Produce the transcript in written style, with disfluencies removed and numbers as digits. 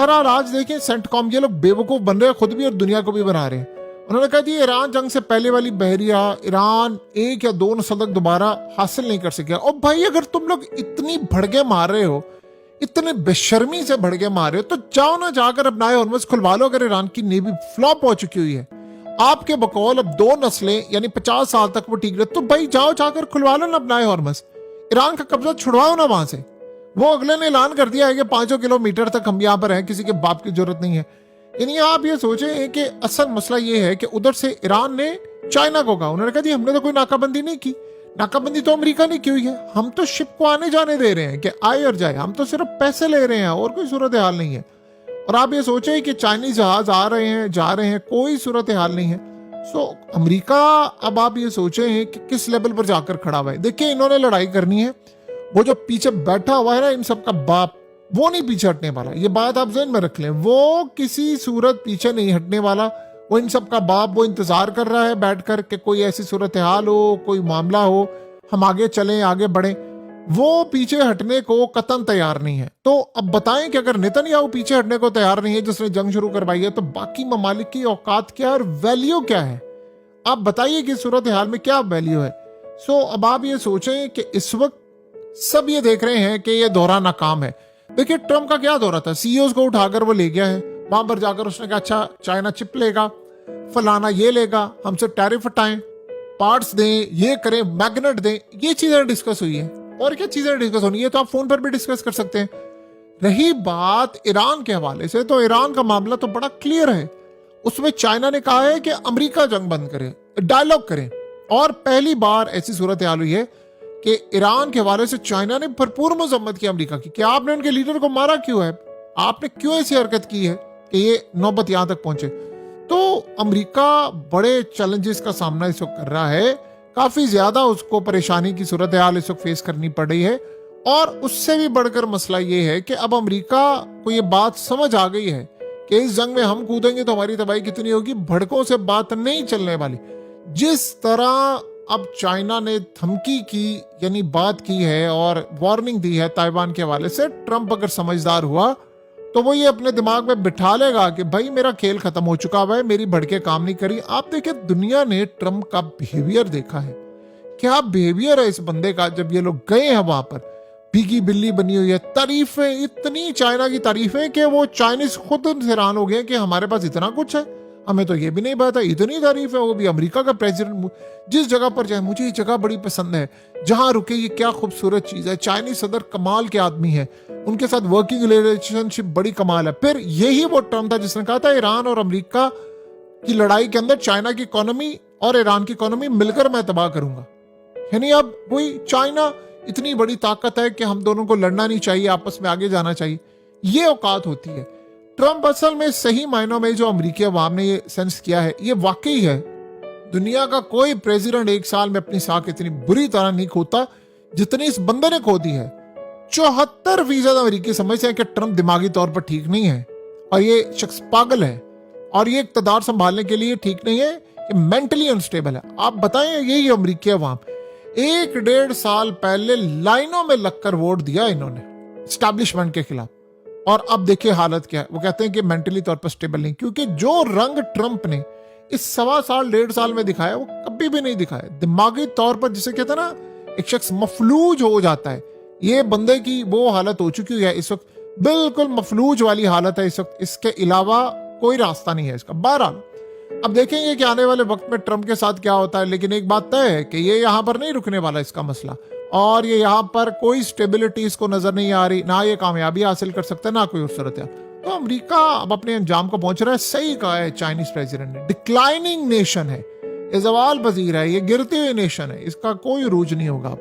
बहरहाल आज देखें सेंटकॉम ये लोग बेवकूफ बन रहे हैं, खुद भी और दुनिया को भी बना रहे हैं। उन्होंने कहा जी ईरान जंग से पहले वाली बहरिया ईरान 1 या 2 सदक दोबारा हासिल नहीं कर सकेगा। और भाई अगर तुम लोग इतनी भड़के मार रहे हो, इतने बेशर्मी से भड़के मार रहे हो, तो जाओ ना जाकर अपना हॉर्मस खुलवा लो। अगर ईरान की नेवी फ्लॉप हो चुकी हुई है, आपके बकौल अब 2 नस्लें यानी 50 साल तक वो टिक रहे, तो भाई जाओ जाकर खुलवा लो ना अपना हॉर्मस। ईरान का कब्जा छुड़वाओ ना वहां से। वो अगले ने ऐलान कर दिया है कि 500 किलोमीटर तक हम यहाँ पर हैं, किसी के बाप की जरूरत नहीं है। यानी आप ये सोचें कि असल मसला ये है कि उधर से ईरान ने चाइना को कहा, उन्होंने कहा जी हमने तो कोई नाकाबंदी नहीं की, नाकाबंदी तो अमेरिका ने की हुई है, हम तो शिप को आने जाने दे रहे हैं कि आए और जाए, हम तो सिर्फ पैसे ले रहे हैं और कोई सूरत हाल नहीं है। और आप ये सोचें कि चाइनीज जहाज आ रहे हैं जा रहे हैं, कोई सूरत हाल नहीं है। सो अमेरिका अब आप ये सोचें कि किस लेवल पर जाकर खड़ा हुआ है। देखिए इन्होंने लड़ाई करनी है, वो जो पीछे बैठा हुआ है ना इन सब का बाप, वो नहीं पीछे हटने वाला। ये बात आप ज़हन में रख लें, वो किसी सूरत पीछे नहीं हटने वाला। वो इन सब का बाप वो इंतजार कर रहा है बैठकर कि कोई ऐसी सूरत हाल हो, कोई मामला हो, हम आगे चलें आगे बढ़ें। वो पीछे हटने को कतन तैयार नहीं है। तो अब बताएं कि अगर नेतन्याहू पीछे हटने को तैयार नहीं है, जिसने जंग शुरू करवाई है, तो बाकी ममालिक की औकात क्या है और वैल्यू क्या है? आप बताइए कि सूरत हाल में क्या वैल्यू है। सो अब आप ये सोचें कि इस वक्त सब ये देख रहे हैं कि ये दौरा नाकाम है। देखिए ट्रम्प का क्या दौरा था, सीईओज को उठाकर वो ले गया है, वहां पर जाकर उसने कहा अच्छा चाइना चिप लेगा, फलाना ये लेगा, हमसे टैरिफ हटाएं, पार्ट्स दें, ये करें, मैग्नेट दें। ये चीजें डिस्कस हुई है। और क्या चीजें डिस्कस होनी है तो आप फोन पर भी डिस्कस कर सकते हैं। रही बात ईरान के हवाले से, तो ईरान का मामला तो बड़ा क्लियर है। उसमें चाइना ने कहा है कि अमेरिका जंग बंद करे, डायलॉग करें। और पहली बार ऐसी सूरत हाल हुई है कि ईरान के हवाले से चाइना ने भरपूर मजम्मत की अमेरिका की कि आपने उनके लीडर को मारा क्यों है, आपने क्यों ऐसी हरकत की है कि ये नौबत यहां तक पहुंचे। तो अमेरिका बड़े चैलेंजेस का सामना इस वक्त कर रहा है, काफी ज्यादा उसको परेशानी की सूरत हाल इस वक्त फेस करनी पड़ रही है। और उससे भी बढ़कर मसला ये है कि अब अमेरिका को ये बात समझ आ गई है कि इस जंग में हम कूदेंगे तो हमारी तबाही कितनी होगी, भड़कों से बात नहीं चलने वाली। जिस तरह अब चाइना ने धमकी की यानी बात की है और वार्निंग दी है ताइवान के हवाले से, ट्रंप अगर समझदार हुआ तो वो ये अपने दिमाग में बिठा लेगा कि भाई मेरा खेल खत्म हो चुका हुआ है, मेरी भड़के काम नहीं करी। आप देखिए दुनिया ने ट्रंप का बिहेवियर देखा है, क्या बिहेवियर है इस बंदे का। जब ये लोग गए हैं वहां पर, भीगी बिल्ली बनी हुई है, तारीफें इतनी चाइना की तारीफें कि वो चाइनीज खुद हैरान हो गए कि हमारे पास इतना कुछ है, हमें तो ये भी नहीं पता, इतनी तारीफ है। वो भी अमेरिका का प्रेसिडेंट, जिस जगह पर जाए मुझे ये जगह बड़ी पसंद है, जहां रुके ये क्या खूबसूरत चीज है। चाइनीज सदर कमाल के आदमी है, उनके साथ वर्किंग रिलेशनशिप बड़ी कमाल है। फिर यही वो ट्रम्प था जिसने कहा था ईरान और अमेरिका की लड़ाई के अंदर चाइना की इकोनॉमी और ईरान की इकोनॉमी मिलकर मैं तबाह करूंगा। यानी अब वही चाइना इतनी बड़ी ताकत है कि हम दोनों को लड़ना नहीं चाहिए, आपस में आगे जाना चाहिए, ये औकात होती है। ट्रंप असल में सही मायनों में जो अमेरिकी अवाम ने ये सेंस किया है, ये वाकई है। दुनिया का कोई प्रेसिडेंट 1 साल में अपनी साख इतनी बुरी तरह नहीं खोता जितनी इस बंदे ने खो दी है। 74% अमेरिकी समझते हैं कि ट्रंप दिमागी तौर पर ठीक नहीं है और ये शख्स पागल है और ये इक़्तिदार संभालने के लिए ठीक नहीं है, ये मेंटली अनस्टेबल है। आप बताएं यही अमेरिकी अवाम 1-1.5 साल पहले लाइनों में लगकर वोट दिया इन्होंने एस्टैब्लिशमेंट के खिलाफ, और अब देखिए हालत क्या है। वो कहते हैं कि मेंटली तौर पर स्टेबल नहीं, क्योंकि जो रंग ट्रंप ने इस 1.25 साल 1.5 साल में दिखाया वो कभी भी नहीं दिखाया। दिमागी तौर पर जिसे कहते हैं ना एक शख्स मफलूज हो जाता है, ये बंदे की वो हालत हो चुकी है इस वक्त, बिल्कुल मफलूज वाली हालत है इस वक्त। इसके अलावा कोई रास्ता नहीं है इसका। बहरहाल अब देखेंगे कि आने वाले वक्त में ट्रंप के साथ क्या होता है, लेकिन एक बात तय है कि ये यहाँ पर नहीं रुकने वाला इसका मसला, और ये यहाँ पर कोई स्टेबिलिटी इसको नजर नहीं आ रही, ना ये कामयाबी हासिल कर सकता है ना कोई और सूरत है। तो अमेरिका अब अपने अंजाम को पहुंच रहा है। सही कहा है चाइनीज प्रेसिडेंट ने, डिक्लाइनिंग नेशन है, ये ज़वाल पजीर है, ये गिरते हुए नेशन है, इसका कोई रूज नहीं होगा।